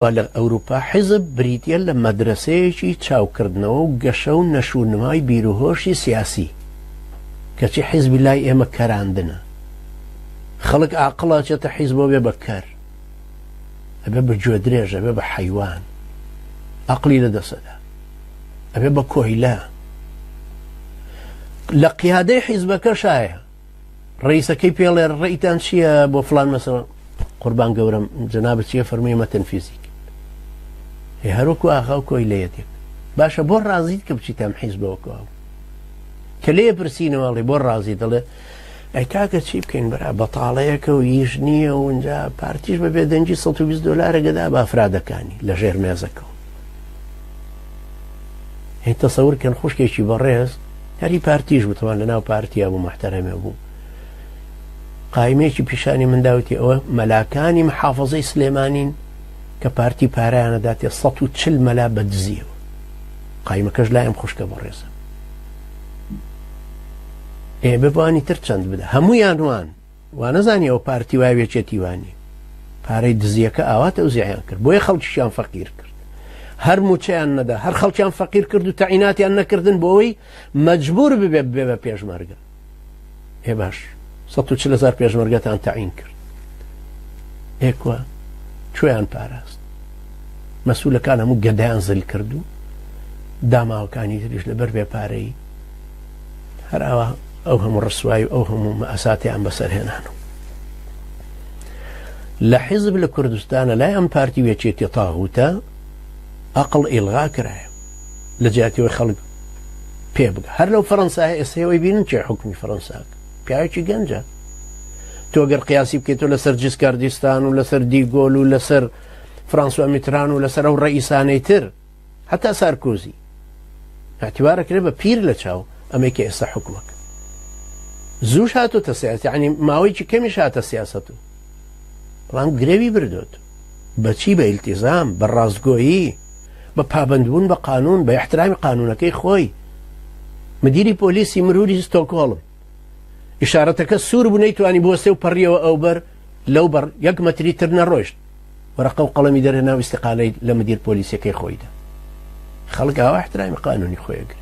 لە ئەوروپا حیزب بریتە لە مەدرسەیەکی چاوکردنەوە و گەشە و نەشونمای بیرروهۆشی سیاسی کەچی حیزبی لای ئێمە کەراندنە خەڵک عاقڵە چێتە حیزبەوە بێ بەکەر ئەبێ بە گوێ درێژ ئەبێ بە حەیوان عەقڵی لەدەسەدا ئەبێ بە کۆیلا لە قیادەی حیزبەکە شایە ڕئیسەکەی پێڵێ ڕێیتان چییە بۆ فڵان مەسەڵە قوربان گەورم جەنابەت چییە فەرمووی مەتەن فیزیک هەروەکو ئاغا و کۆیلەیەتێک باشە بۆ ڕازیت کە بچیتم حیزبەوە کەوا کە لێ پرسیینەوەڵی بۆ ڕازی دەڵێ ئەی کاکە چی بکەین بەرا بەتاڵەیەکە و هیچ نییە و اونجا پارتیش بەبێ دەنجی 120 دلار گەدا بە ئەفرادەکانی لە ژێر مێزەکەەوە هی تەسەورکەن خوشکێکی بەڕێز هەری پارتیش بتوان لە ناو پارتیا بوو محتەرەمێ بوو قایمێکی پیشانی منداوتی ئەوە مەلاکانی محافظەی سلێمانین کە پارتی پارەیانەداتێ 140 مەلا بەدزیەوە قایمەکەش لایم خوشکە بەڕێزە ئێ ببوانی تر چەند بدە هەموویان وان نەزانی ئەو پارتی وای وێچێتی وانی پارەی دزیەکە ئاواتە و زیایان کرد بۆیە خەڵکیشیان فەقیر کرد هەر موچەیان نەدا هەر خەڵکیان فەقیر کرد و تەعیناتیان نەکردن بۆەوەی مەجبور ببێ بە پێشمەرگە ئێ باش 140,000 پێشمەرگەتان تەعین کرد ئێکوە کوێیان پاراست مەسئولەکان هەموو گەدایان زل کرد و داماوەکانی تریش لەبەر بێ پارەی هەر ئەوە ئەو هەموو ڕسوایی ئەو هەموو مەئەساتیان بەسەرهێنان و لە حیزب لە کوردستانە لای ئەم پارتی وێچێتی تاغوتە ئەقڵ ئیلغا کرایە لە جیاتیەوەی خەڵک پێ بگە هەر لەو فەڕەنسایە ئێستەوەی بینن چێ حکمی فەڕەنساکە پیاوێکی گەنجە تۆ گەر قیاسی بکەیتەوە لەسەر جسکاردستان و لەسەر دیگۆل و لەسەر فرانسوا میتران و لەسەر ئەو ڕئیسانەی تر هەتا سارکۆزی اعتیبارەکرێ بە پیر لە چاو ئەمەیکە ئێستا حکومەکە زووش هاتۆتە سیاست یعنی ماوەیەکی کەمیش هاتە سیاست و بەڵام گرێوی بردوت بەچی بە ئیلتیزام بە ڕاستگۆیی بە پابندبوون بە قانون بە احترامی قانونەکەی خۆی مدیری پۆلیسی مروری ستۆکۆڵم ئیشارەتەکە سوور بوو نەیتوانی بۆ سێ و پەڕیەوە ئەو بەر لەو بەر 1 مەتری تر نەڕۆیشت وەرەقە و قەڵەمی دەرهێنا و ئیستیقالەی لە مدیر پۆلیسیەکەی خۆیدا خەڵک ئاوا احترامی قانونی خۆیەگرت